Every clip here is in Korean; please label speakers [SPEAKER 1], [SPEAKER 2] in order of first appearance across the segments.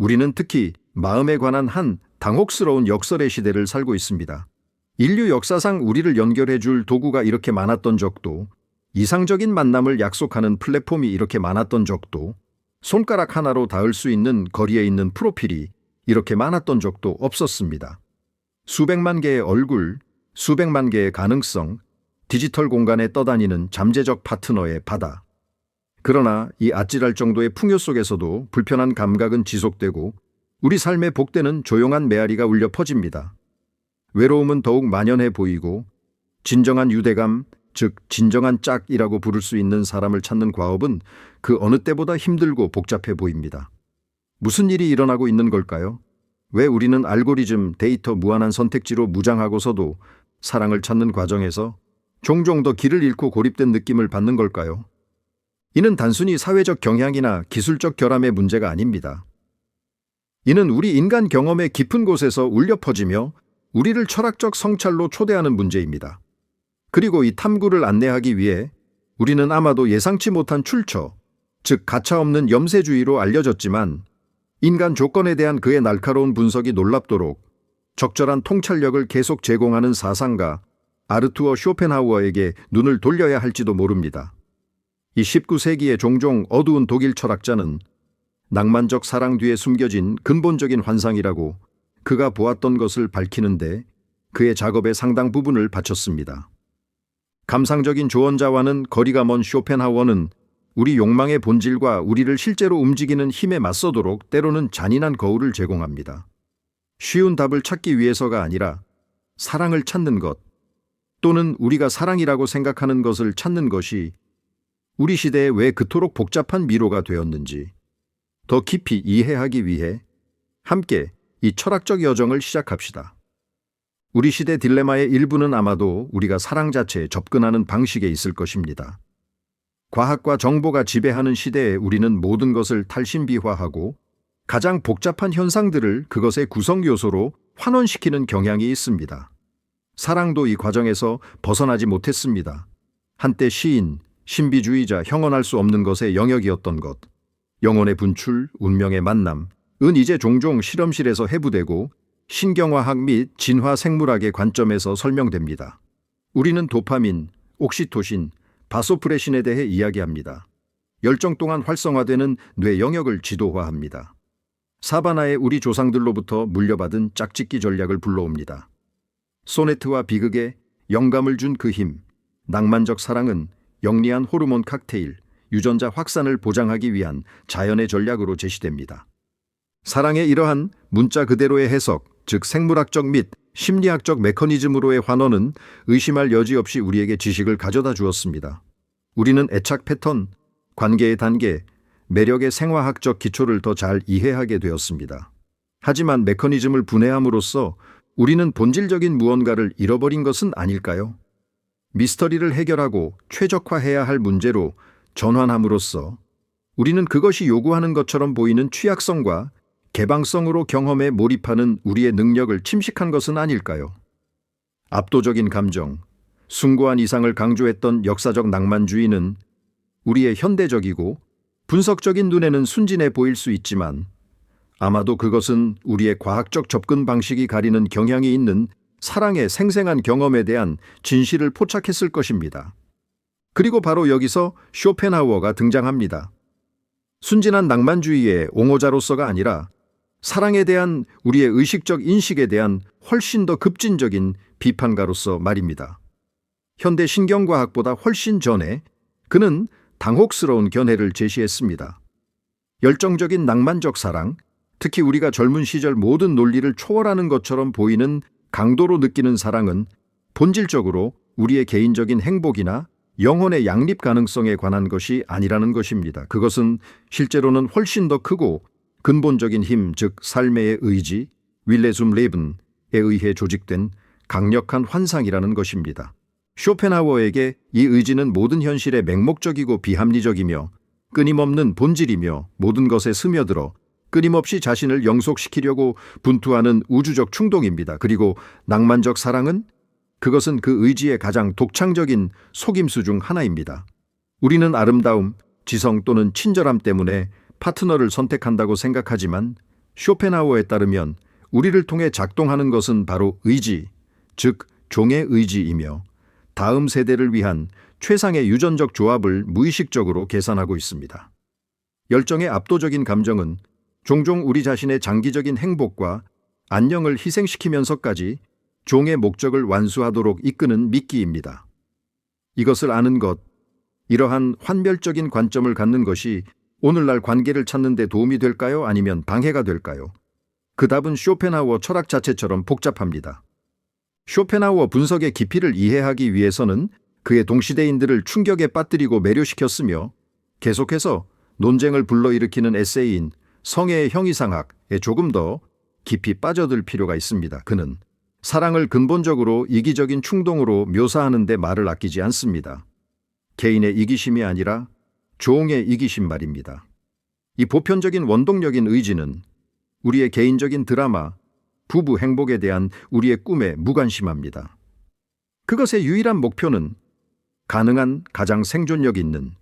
[SPEAKER 1] 우리는 특히 마음에 관한 한 당혹스러운 역설의 시대를 살고 있습니다. 인류 역사상 우리를 연결해 줄 도구가 이렇게 많았던 적도, 이상적인 만남을 약속하는 플랫폼이 이렇게 많았던 적도, 손가락 하나로 닿을 수 있는 거리에 있는 프로필이 이렇게 많았던 적도 없었습니다. 수백만 개의 얼굴, 수백만 개의 가능성, 디지털 공간에 떠다니는 잠재적 파트너의 바다. 그러나 이 아찔할 정도의 풍요 속에서도 불편한 감각은 지속되고 우리 삶의 복대는 조용한 메아리가 울려 퍼집니다. 외로움은 더욱 만연해 보이고 진정한 유대감, 즉 진정한 짝이라고 부를 수 있는 사람을 찾는 과업은 그 어느 때보다 힘들고 복잡해 보입니다. 무슨 일이 일어나고 있는 걸까요? 왜 우리는 알고리즘, 데이터 무한한 선택지로 무장하고서도 사랑을 찾는 과정에서 종종 더 길을 잃고 고립된 느낌을 받는 걸까요? 이는 단순히 사회적 경향이나 기술적 결함의 문제가 아닙니다. 이는 우리 인간 경험의 깊은 곳에서 울려 퍼지며 우리를 철학적 성찰로 초대하는 문제입니다. 그리고 이 탐구를 안내하기 위해 우리는 아마도 예상치 못한 출처, 즉 가차없는 염세주의로 알려졌지만 인간 조건에 대한 그의 날카로운 분석이 놀랍도록 적절한 통찰력을 계속 제공하는 사상가 아르투어 쇼펜하우어에게 눈을 돌려야 할지도 모릅니다. 이 19세기의 종종 어두운 독일 철학자는 낭만적 사랑 뒤에 숨겨진 근본적인 환상이라고 그가 보았던 것을 밝히는데 그의 작업의 상당 부분을 바쳤습니다. 감상적인 조언자와는 거리가 먼 쇼펜하우어는 우리 욕망의 본질과 우리를 실제로 움직이는 힘에 맞서도록 때로는 잔인한 거울을 제공합니다. 쉬운 답을 찾기 위해서가 아니라 사랑을 찾는 것, 또는 우리가 사랑이라고 생각하는 것을 찾는 것이 우리 시대에 왜 그토록 복잡한 미로가 되었는지 더 깊이 이해하기 위해 함께 이 철학적 여정을 시작합시다. 우리 시대 딜레마의 일부는 아마도 우리가 사랑 자체에 접근하는 방식에 있을 것입니다. 과학과 정보가 지배하는 시대에 우리는 모든 것을 탈신비화하고 가장 복잡한 현상들을 그것의 구성 요소로 환원시키는 경향이 있습니다. 사랑도 이 과정에서 벗어나지 못했습니다. 한때 시인, 신비주의자, 형언할 수 없는 것의 영역이었던 것, 영혼의 분출, 운명의 만남, 은 이제 종종 실험실에서 해부되고 신경화학 및 진화 생물학의 관점에서 설명됩니다. 우리는 도파민, 옥시토신, 바소프레신에 대해 이야기합니다. 열정 동안 활성화되는 뇌 영역을 지도화합니다. 사바나의 우리 조상들로부터 물려받은 짝짓기 전략을 불러옵니다. 소네트와 비극에 영감을 준 그 힘, 낭만적 사랑은 영리한 호르몬 칵테일, 유전자 확산을 보장하기 위한 자연의 전략으로 제시됩니다. 사랑의 이러한 문자 그대로의 해석, 즉 생물학적 및 심리학적 메커니즘으로의 환원은 의심할 여지 없이 우리에게 지식을 가져다 주었습니다. 우리는 애착 패턴, 관계의 단계, 매력의 생화학적 기초를 더 잘 이해하게 되었습니다. 하지만 메커니즘을 분해함으로써 우리는 본질적인 무언가를 잃어버린 것은 아닐까요? 미스터리를 해결하고 최적화해야 할 문제로 전환함으로써 우리는 그것이 요구하는 것처럼 보이는 취약성과 개방성으로 경험에 몰입하는 우리의 능력을 침식한 것은 아닐까요? 압도적인 감정, 숭고한 이상을 강조했던 역사적 낭만주의는 우리의 현대적이고 분석적인 눈에는 순진해 보일 수 있지만 아마도 그것은 우리의 과학적 접근 방식이 가리는 경향이 있는 사랑의 생생한 경험에 대한 진실을 포착했을 것입니다. 그리고 바로 여기서 쇼펜하우어가 등장합니다. 순진한 낭만주의의 옹호자로서가 아니라 사랑에 대한 우리의 의식적 인식에 대한 훨씬 더 급진적인 비판가로서 말입니다. 현대 신경과학보다 훨씬 전에 그는 당혹스러운 견해를 제시했습니다. 열정적인 낭만적 사랑, 특히 우리가 젊은 시절 모든 논리를 초월하는 것처럼 보이는 강도로 느끼는 사랑은 본질적으로 우리의 개인적인 행복이나 영혼의 양립 가능성에 관한 것이 아니라는 것입니다. 그것은 실제로는 훨씬 더 크고 근본적인 힘, 즉 삶의 의지, 윌레 zum Leben에 의해 조직된 강력한 환상이라는 것입니다. 쇼펜하우어에게 이 의지는 모든 현실의 맹목적이고 비합리적이며 끊임없는 본질이며 모든 것에 스며들어 끊임없이 자신을 영속시키려고 분투하는 우주적 충동입니다. 그리고 낭만적 사랑은 그것은 그 의지의 가장 독창적인 속임수 중 하나입니다. 우리는 아름다움, 지성 또는 친절함 때문에 파트너를 선택한다고 생각하지만 쇼펜하우어에 따르면 우리를 통해 작동하는 것은 바로 의지, 즉 종의 의지이며 다음 세대를 위한 최상의 유전적 조합을 무의식적으로 계산하고 있습니다. 열정의 압도적인 감정은 종종 우리 자신의 장기적인 행복과 안녕을 희생시키면서까지 종의 목적을 완수하도록 이끄는 미끼입니다. 이것을 아는 것, 이러한 환멸적인 관점을 갖는 것이 오늘날 관계를 찾는 데 도움이 될까요? 아니면 방해가 될까요? 그 답은 쇼펜하우어 철학 자체처럼 복잡합니다. 쇼펜하우어 분석의 깊이를 이해하기 위해서는 그의 동시대인들을 충격에 빠뜨리고 매료시켰으며 계속해서 논쟁을 불러일으키는 에세이인 성애의 형이상학에 조금 더 깊이 빠져들 필요가 있습니다. 그는 사랑을 근본적으로 이기적인 충동으로 묘사하는 데 말을 아끼지 않습니다. 개인의 이기심이 아니라 종의 이기심 말입니다. 이 보편적인 원동력인 의지는 우리의 개인적인 드라마, 부부 행복에 대한 우리의 꿈에 무관심합니다. 그것의 유일한 목표는 가능한 가장 생존력 있는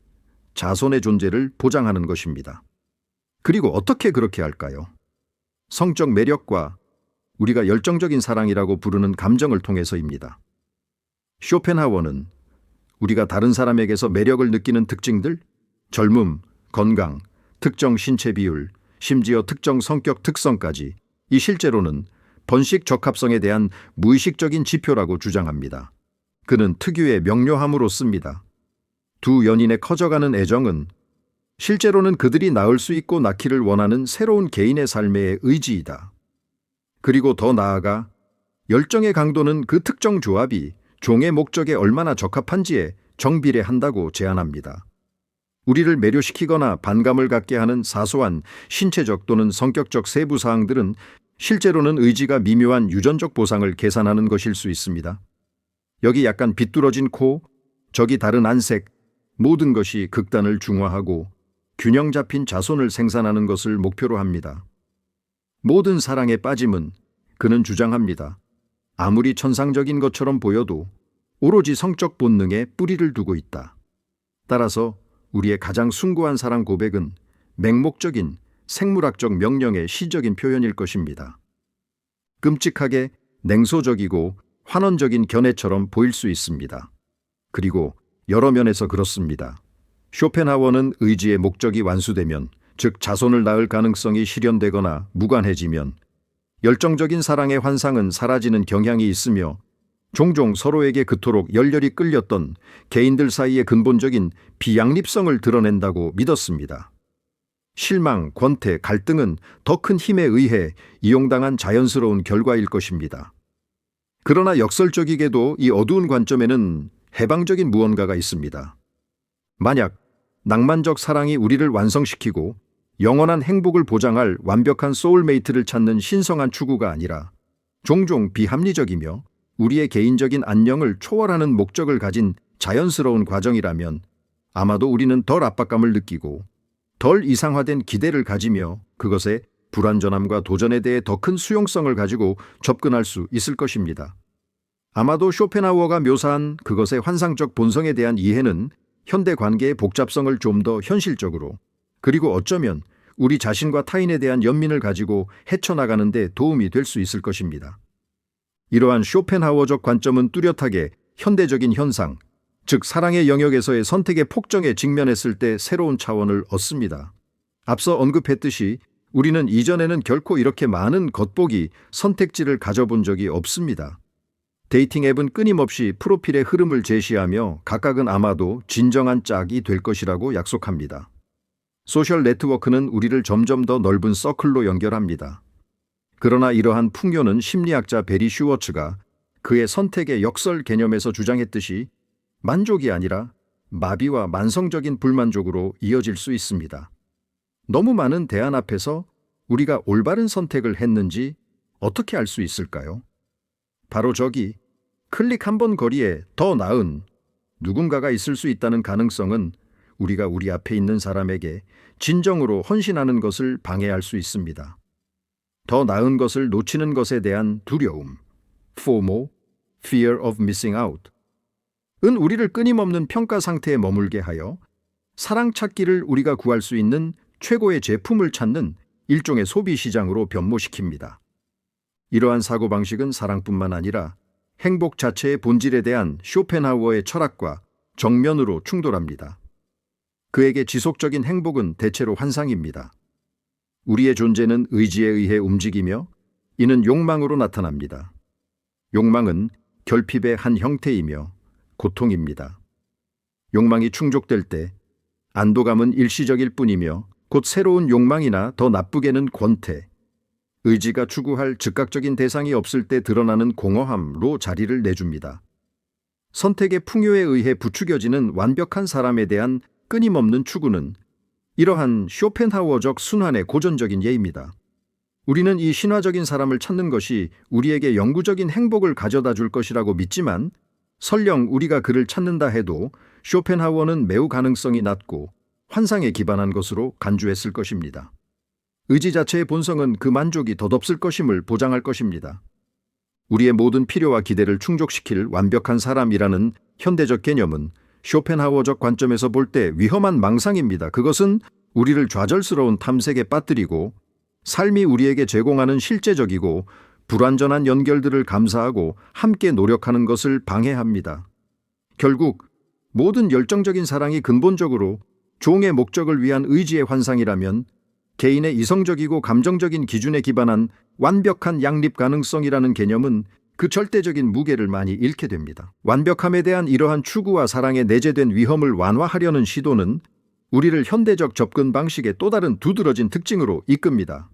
[SPEAKER 1] 자손의 존재를 보장하는 것입니다. 그리고 어떻게 그렇게 할까요? 성적 매력과 우리가 열정적인 사랑이라고 부르는 감정을 통해서입니다. 쇼펜하우어는 우리가 다른 사람에게서 매력을 느끼는 특징들, 젊음, 건강, 특정 신체 비율, 심지어 특정 성격 특성까지 이 실제로는 번식 적합성에 대한 무의식적인 지표라고 주장합니다. 그는 특유의 명료함으로 씁니다. 두 연인의 커져가는 애정은 실제로는 그들이 낳을 수 있고 낳기를 원하는 새로운 개인의 삶의 의지이다. 그리고 더 나아가 열정의 강도는 그 특정 조합이 종의 목적에 얼마나 적합한지에 정비례한다고 제안합니다. 우리를 매료시키거나 반감을 갖게 하는 사소한 신체적 또는 성격적 세부 사항들은 실제로는 의지가 미묘한 유전적 보상을 계산하는 것일 수 있습니다. 여기 약간 비뚤어진 코, 저기 다른 안색, 모든 것이 극단을 중화하고 균형 잡힌 자손을 생산하는 것을 목표로 합니다. 모든 사랑에 빠짐은 그는 주장합니다. 아무리 천상적인 것처럼 보여도 오로지 성적 본능에 뿌리를 두고 있다. 따라서 우리의 가장 숭고한 사랑 고백은 맹목적인 생물학적 명령의 시적인 표현일 것입니다. 끔찍하게 냉소적이고 환원적인 견해처럼 보일 수 있습니다. 그리고 여러 면에서 그렇습니다. 쇼펜하우어는 의지의 목적이 완수되면, 즉 자손을 낳을 가능성이 실현되거나 무관해지면 열정적인 사랑의 환상은 사라지는 경향이 있으며 종종 서로에게 그토록 열렬히 끌렸던 개인들 사이의 근본적인 비양립성을 드러낸다고 믿었습니다. 실망, 권태, 갈등은 더 큰 힘에 의해 이용당한 자연스러운 결과일 것입니다. 그러나 역설적이게도 이 어두운 관점에는 해방적인 무언가가 있습니다. 만약 낭만적 사랑이 우리를 완성시키고 영원한 행복을 보장할 완벽한 소울메이트를 찾는 신성한 추구가 아니라 종종 비합리적이며 우리의 개인적인 안녕을 초월하는 목적을 가진 자연스러운 과정이라면 아마도 우리는 덜 압박감을 느끼고 덜 이상화된 기대를 가지며 그것의 불완전함과 도전에 대해 더 큰 수용성을 가지고 접근할 수 있을 것입니다. 아마도 쇼펜하우어가 묘사한 그것의 환상적 본성에 대한 이해는 현대 관계의 복잡성을 좀 더 현실적으로, 그리고 어쩌면 우리 자신과 타인에 대한 연민을 가지고 헤쳐나가는 데 도움이 될 수 있을 것입니다. 이러한 쇼펜하우어적 관점은 뚜렷하게 현대적인 현상, 즉 사랑의 영역에서의 선택의 폭정에 직면했을 때 새로운 차원을 얻습니다. 앞서 언급했듯이 우리는 이전에는 결코 이렇게 많은 겉보기, 선택지를 가져본 적이 없습니다. 데이팅 앱은 끊임없이 프로필의 흐름을 제시하며 각각은 아마도 진정한 짝이 될 것이라고 약속합니다. 소셜 네트워크는 우리를 점점 더 넓은 서클로 연결합니다. 그러나 이러한 풍요는 심리학자 베리 슈워츠가 그의 선택의 역설 개념에서 주장했듯이 만족이 아니라 마비와 만성적인 불만족으로 이어질 수 있습니다. 너무 많은 대안 앞에서 우리가 올바른 선택을 했는지 어떻게 알 수 있을까요? 바로 저기 클릭 한 번 거리에 더 나은 누군가가 있을 수 있다는 가능성은 우리가 우리 앞에 있는 사람에게 진정으로 헌신하는 것을 방해할 수 있습니다. 더 나은 것을 놓치는 것에 대한 두려움, FOMO, Fear of Missing Out, 은 우리를 끊임없는 평가 상태에 머물게 하여 사랑 찾기를 우리가 구할 수 있는 최고의 제품을 찾는 일종의 소비 시장으로 변모시킵니다. 이러한 사고방식은 사랑뿐만 아니라 행복 자체의 본질에 대한 쇼펜하우어의 철학과 정면으로 충돌합니다. 그에게 지속적인 행복은 대체로 환상입니다. 우리의 존재는 의지에 의해 움직이며 이는 욕망으로 나타납니다. 욕망은 결핍의 한 형태이며 고통입니다. 욕망이 충족될 때 안도감은 일시적일 뿐이며 곧 새로운 욕망이나 더 나쁘게는 권태, 의지가 추구할 즉각적인 대상이 없을 때 드러나는 공허함로 자리를 내줍니다. 선택의 풍요에 의해 부추겨지는 완벽한 사람에 대한 끊임없는 추구는 이러한 쇼펜하우어적 순환의 고전적인 예입니다. 우리는 이 신화적인 사람을 찾는 것이 우리에게 영구적인 행복을 가져다 줄 것이라고 믿지만 설령 우리가 그를 찾는다 해도 쇼펜하우어는 매우 가능성이 낮고 환상에 기반한 것으로 간주했을 것입니다. 의지 자체의 본성은 그 만족이 덧없을 것임을 보장할 것입니다. 우리의 모든 필요와 기대를 충족시킬 완벽한 사람이라는 현대적 개념은 쇼펜하우어적 관점에서 볼 때 위험한 망상입니다. 그것은 우리를 좌절스러운 탐색에 빠뜨리고 삶이 우리에게 제공하는 실제적이고 불완전한 연결들을 감사하고 함께 노력하는 것을 방해합니다. 결국 모든 열정적인 사랑이 근본적으로 종의 목적을 위한 의지의 환상이라면 개인의 이성적이고 감정적인 기준에 기반한 완벽한 양립 가능성이라는 개념은 그 절대적인 무게를 많이 잃게 됩니다. 완벽함에 대한 이러한 추구와 사랑에 내재된 위험을 완화하려는 시도는 우리를 현대적 접근 방식의 또 다른 두드러진 특징으로 이끕니다.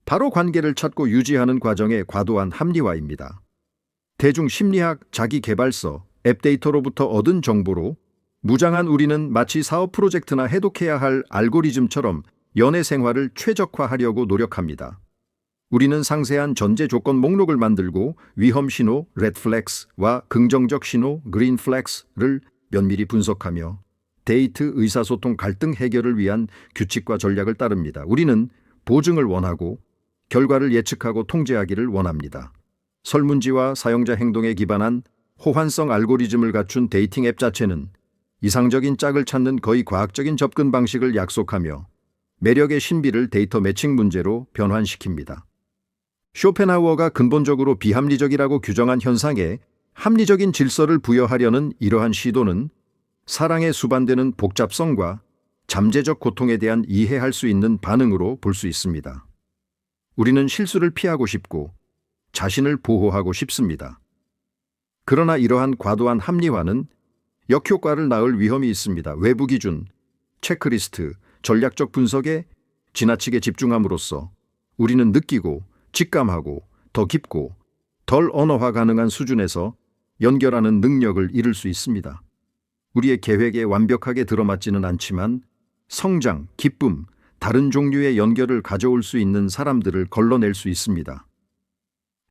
[SPEAKER 1] 바로 관계를 찾고 유지하는 과정의 과도한 합리화입니다. 대중심리학 자기개발서 앱데이터로부터 얻은 정보로 무장한 우리는 마치 사업 프로젝트나 해독해야 할 알고리즘처럼 연애 생활을 최적화하려고 노력합니다. 우리는 상세한 전제 조건 목록을 만들고 위험 신호 레드 플렉스와 긍정적 신호 그린 플렉스를 면밀히 분석하며 데이트, 의사소통, 갈등 해결을 위한 규칙과 전략을 따릅니다. 우리는 보증을 원하고 결과를 예측하고 통제하기를 원합니다. 설문지와 사용자 행동에 기반한 호환성 알고리즘을 갖춘 데이팅 앱 자체는 이상적인 짝을 찾는 거의 과학적인 접근 방식을 약속하며 매력의 신비를 데이터 매칭 문제로 변환시킵니다. 쇼펜하우어가 근본적으로 비합리적이라고 규정한 현상에 합리적인 질서를 부여하려는 이러한 시도는 사랑에 수반되는 복잡성과 잠재적 고통에 대한 이해할 수 있는 반응으로 볼 수 있습니다. 우리는 실수를 피하고 싶고 자신을 보호하고 싶습니다. 그러나 이러한 과도한 합리화는 역효과를 낳을 위험이 있습니다. 외부 기준, 체크리스트, 전략적 분석에 지나치게 집중함으로써 우리는 느끼고 직감하고 더 깊고 덜 언어화 가능한 수준에서 연결하는 능력을 잃을 수 있습니다. 우리의 계획에 완벽하게 들어맞지는 않지만 성장, 기쁨, 다른 종류의 연결을 가져올 수 있는 사람들을 걸러낼 수 있습니다.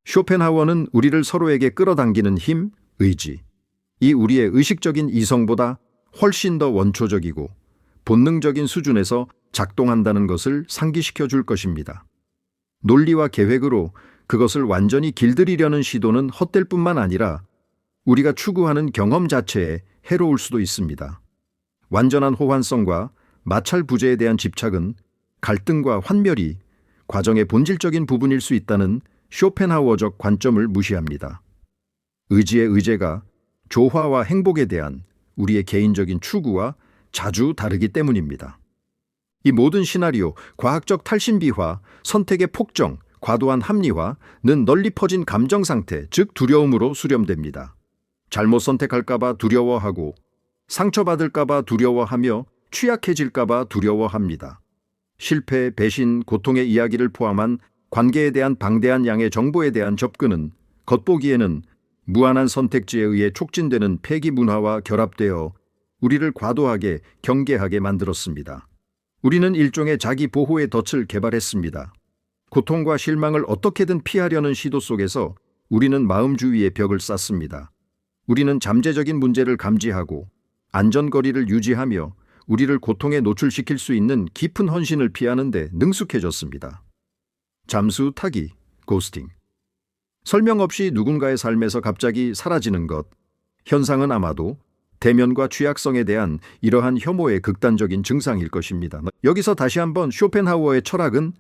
[SPEAKER 1] 쇼펜하우어는 우리를 서로에게 끌어당기는 힘, 의지, 이 우리의 의식적인 이성보다 훨씬 더 원초적이고 본능적인 수준에서 작동한다는 것을 상기시켜 줄 것입니다. 논리와 계획으로 그것을 완전히 길들이려는 시도는 헛될 뿐만 아니라 우리가 추구하는 경험 자체에 해로울 수도 있습니다. 완전한 호환성과 마찰 부재에 대한 집착은 갈등과 환멸이 과정의 본질적인 부분일 수 있다는 쇼펜하우어적 관점을 무시합니다. 의지의 의제가 조화와 행복에 대한 우리의 개인적인 추구와 자주 다르기 때문입니다. 이 모든 시나리오, 과학적 탈신비화, 선택의 폭정, 과도한 합리화는 널리 퍼진 감정 상태, 즉 두려움으로 수렴됩니다. 잘못 선택할까봐 두려워하고 상처받을까봐 두려워하며 취약해질까봐 두려워합니다. 실패, 배신, 고통의 이야기를 포함한 관계에 대한 방대한 양의 정보에 대한 접근은 겉보기에는 무한한 선택지에 의해 촉진되는 폐기 문화와 결합되어 우리를 과도하게 경계하게 만들었습니다. 우리는 일종의 자기 보호의 덫을 개발했습니다. 고통과 실망을 어떻게든 피하려는 시도 속에서 우리는 마음주위의 벽을 쌓습니다. 우리는 잠재적인 문제를 감지하고 안전거리를 유지하며 우리를 고통에 노출시킬 수 있는 깊은 헌신을 피하는데 능숙해졌습니다. 잠수 타기, 고스팅. 설명 없이 누군가의 삶에서 갑자기 사라지는 것, 현상은 아마도 대면과 취약성에 대한 이러한 혐오의 극단적인 증상일 것입니다. 여기서 다시 한번 쇼펜하우어의 철학은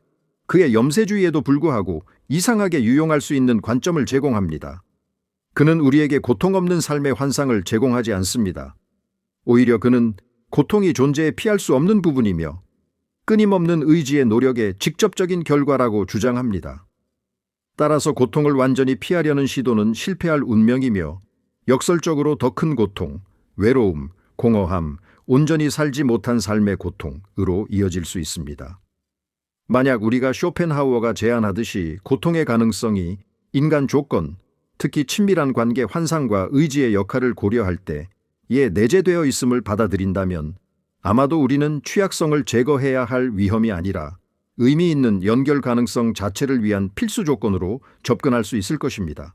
[SPEAKER 1] 그의 염세주의에도 불구하고 이상하게 유용할 수 있는 관점을 제공합니다. 그는 우리에게 고통 없는 삶의 환상을 제공하지 않습니다. 오히려 그는 고통이 존재해 피할 수 없는 부분이며 끊임없는 의지의 노력의 직접적인 결과라고 주장합니다. 따라서 고통을 완전히 피하려는 시도는 실패할 운명이며 역설적으로 더 큰 고통, 외로움, 공허함, 온전히 살지 못한 삶의 고통으로 이어질 수 있습니다. 만약 우리가 쇼펜하우어가 제안하듯이 고통의 가능성이 인간 조건, 특히 친밀한 관계 환상과 의지의 역할을 고려할 때에 내재되어 있음을 받아들인다면 아마도 우리는 취약성을 제거해야 할 위험이 아니라 의미 있는 연결 가능성 자체를 위한 필수 조건으로 접근할 수 있을 것입니다.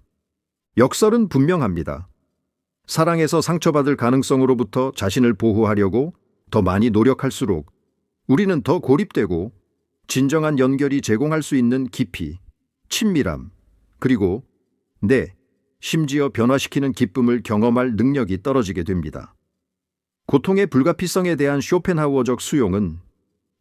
[SPEAKER 1] 역설은 분명합니다. 사랑에서 상처받을 가능성으로부터 자신을 보호하려고 더 많이 노력할수록 우리는 더 고립되고 진정한 연결이 제공할 수 있는 깊이, 친밀함, 그리고 심지어 변화시키는 기쁨을 경험할 능력이 떨어지게 됩니다. 고통의 불가피성에 대한 쇼펜하우어적 수용은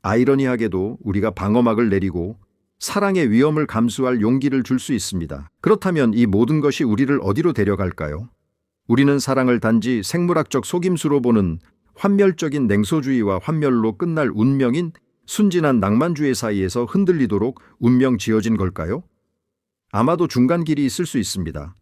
[SPEAKER 1] 아이러니하게도 우리가 방어막을 내리고 사랑의 위험을 감수할 용기를 줄 수 있습니다. 그렇다면 이 모든 것이 우리를 어디로 데려갈까요? 우리는 사랑을 단지 생물학적 속임수로 보는 환멸적인 냉소주의와 환멸로 끝날 운명인 순진한 낭만주의 사이에서 흔들리도록 운명 지어진 걸까요? 아마도 중간 길이 있을 수 있습니다.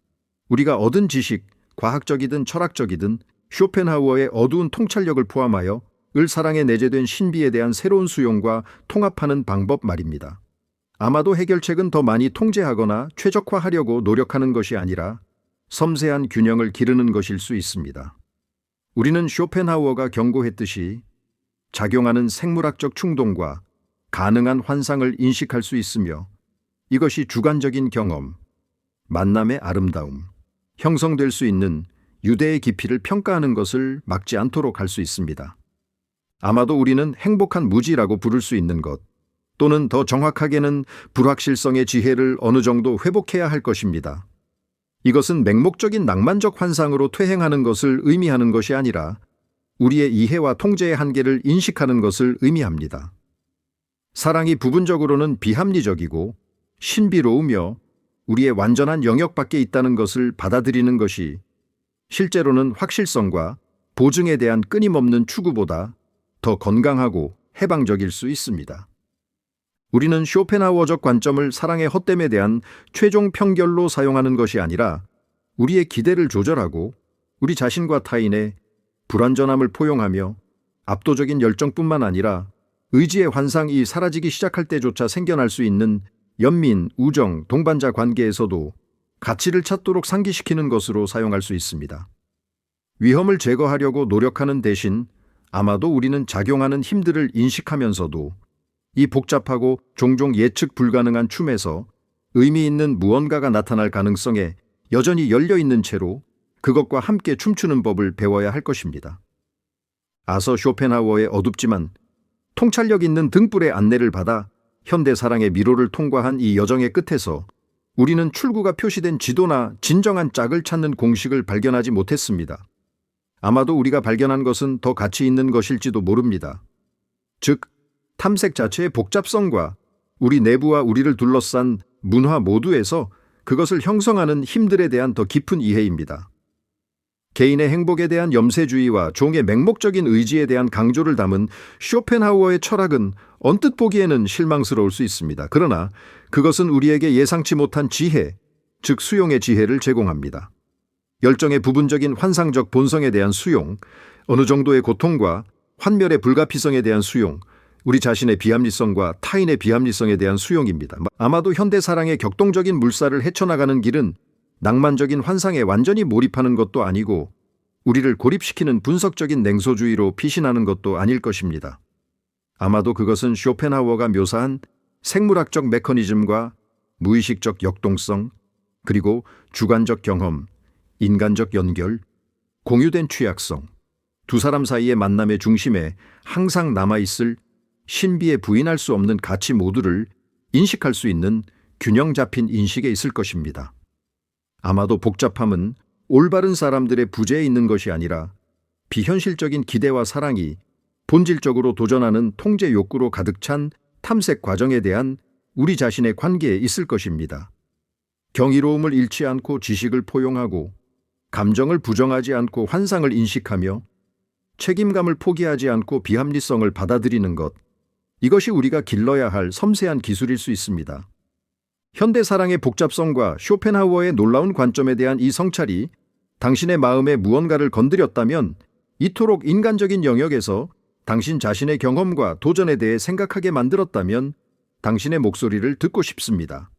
[SPEAKER 1] 우리가 얻은 지식, 과학적이든 철학적이든 쇼펜하우어의 어두운 통찰력을 포함하여 을사랑에 내재된 신비에 대한 새로운 수용과 통합하는 방법 말입니다. 아마도 해결책은 더 많이 통제하거나 최적화하려고 노력하는 것이 아니라 섬세한 균형을 기르는 것일 수 있습니다. 우리는 쇼펜하우어가 경고했듯이 작용하는 생물학적 충동과 가능한 환상을 인식할 수 있으며 이것이 주관적인 경험, 만남의 아름다움, 형성될 수 있는 유대의 깊이를 평가하는 것을 막지 않도록 할 수 있습니다. 아마도 우리는 행복한 무지라고 부를 수 있는 것, 또는 더 정확하게는 불확실성의 지혜를 어느 정도 회복해야 할 것입니다. 이것은 맹목적인 낭만적 환상으로 퇴행하는 것을 의미하는 것이 아니라 우리의 이해와 통제의 한계를 인식하는 것을 의미합니다. 사랑이 부분적으로는 비합리적이고 신비로우며 우리의 완전한 영역 밖에 있다는 것을 받아들이는 것이 실제로는 확실성과 보증에 대한 끊임없는 추구보다 더 건강하고 해방적일 수 있습니다. 우리는 쇼펜하우어적 관점을 사랑의 헛됨에 대한 최종 평결로 사용하는 것이 아니라 우리의 기대를 조절하고 우리 자신과 타인의 불완전함을 포용하며 압도적인 열정뿐만 아니라 의지의 환상이 사라지기 시작할 때조차 생겨날 수 있는 연민, 우정, 동반자 관계에서도 가치를 찾도록 상기시키는 것으로 사용할 수 있습니다. 위험을 제거하려고 노력하는 대신 아마도 우리는 작용하는 힘들을 인식하면서도 이 복잡하고 종종 예측 불가능한 춤에서 의미 있는 무언가가 나타날 가능성에 여전히 열려있는 채로 그것과 함께 춤추는 법을 배워야 할 것입니다. 아서 쇼펜하우어의 어둡지만 통찰력 있는 등불의 안내를 받아 현대 사랑의 미로를 통과한 이 여정의 끝에서 우리는 출구가 표시된 지도나 진정한 짝을 찾는 공식을 발견하지 못했습니다. 아마도 우리가 발견한 것은 더 가치 있는 것일지도 모릅니다. 즉, 탐색 자체의 복잡성과 우리 내부와 우리를 둘러싼 문화 모두에서 그것을 형성하는 힘들에 대한 더 깊은 이해입니다. 개인의 행복에 대한 염세주의와 종의 맹목적인 의지에 대한 강조를 담은 쇼펜하우어의 철학은 언뜻 보기에는 실망스러울 수 있습니다. 그러나 그것은 우리에게 예상치 못한 지혜, 즉 수용의 지혜를 제공합니다. 열정의 부분적인 환상적 본성에 대한 수용, 어느 정도의 고통과 환멸의 불가피성에 대한 수용, 우리 자신의 비합리성과 타인의 비합리성에 대한 수용입니다. 아마도 현대 사랑의 격동적인 물살을 헤쳐나가는 길은 낭만적인 환상에 완전히 몰입하는 것도 아니고 우리를 고립시키는 분석적인 냉소주의로 피신하는 것도 아닐 것입니다. 아마도 그것은 쇼펜하우어가 묘사한 생물학적 메커니즘과 무의식적 역동성, 그리고 주관적 경험, 인간적 연결, 공유된 취약성, 두 사람 사이의 만남의 중심에 항상 남아있을 신비에 부인할 수 없는 가치 모두를 인식할 수 있는 균형 잡힌 인식에 있을 것입니다. 아마도 복잡함은 올바른 사람들의 부재에 있는 것이 아니라 비현실적인 기대와 사랑이 본질적으로 도전하는 통제 욕구로 가득 찬 탐색 과정에 대한 우리 자신의 관계에 있을 것입니다. 경이로움을 잃지 않고 지식을 포용하고 감정을 부정하지 않고 환상을 인식하며 책임감을 포기하지 않고 비합리성을 받아들이는 것, 이것이 우리가 길러야 할 섬세한 기술일 수 있습니다. 현대사랑의 복잡성과 쇼펜하우어의 놀라운 관점에 대한 이 성찰이 당신의 마음에 무언가를 건드렸다면 이토록 인간적인 영역에서 당신 자신의 경험과 도전에 대해 생각하게 만들었다면 당신의 목소리를 듣고 싶습니다.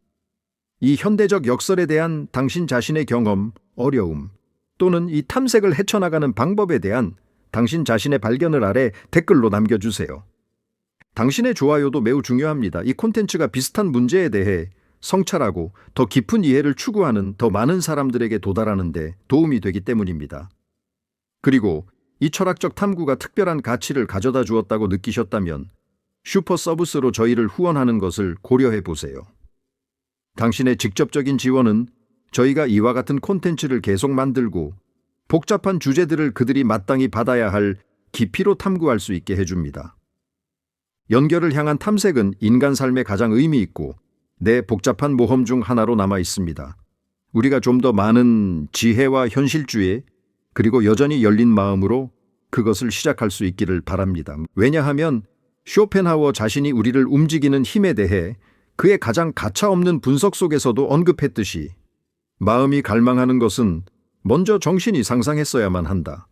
[SPEAKER 1] 이 현대적 역설에 대한 당신 자신의 경험, 어려움 또는 이 탐색을 헤쳐나가는 방법에 대한 당신 자신의 발견을 아래 댓글로 남겨주세요. 당신의 좋아요도 매우 중요합니다. 이 콘텐츠가 비슷한 문제에 대해 성찰하고 더 깊은 이해를 추구하는 더 많은 사람들에게 도달하는 데 도움이 되기 때문입니다. 그리고 이 철학적 탐구가 특별한 가치를 가져다 주었다고 느끼셨다면 슈퍼 서비스로 저희를 후원하는 것을 고려해 보세요. 당신의 직접적인 지원은 저희가 이와 같은 콘텐츠를 계속 만들고 복잡한 주제들을 그들이 마땅히 받아야 할 깊이로 탐구할 수 있게 해줍니다. 연결을 향한 탐색은 인간 삶에 가장 의미 있고 내 복잡한 모험 중 하나로 남아 있습니다. 우리가 좀 더 많은 지혜와 현실주의 그리고 여전히 열린 마음으로 그것을 시작할 수 있기를 바랍니다. 왜냐하면 쇼펜하우어 자신이 우리를 움직이는 힘에 대해 그의 가장 가차없는 분석 속에서도 언급했듯이 마음이 갈망하는 것은 먼저 정신이 상상했어야만 한다.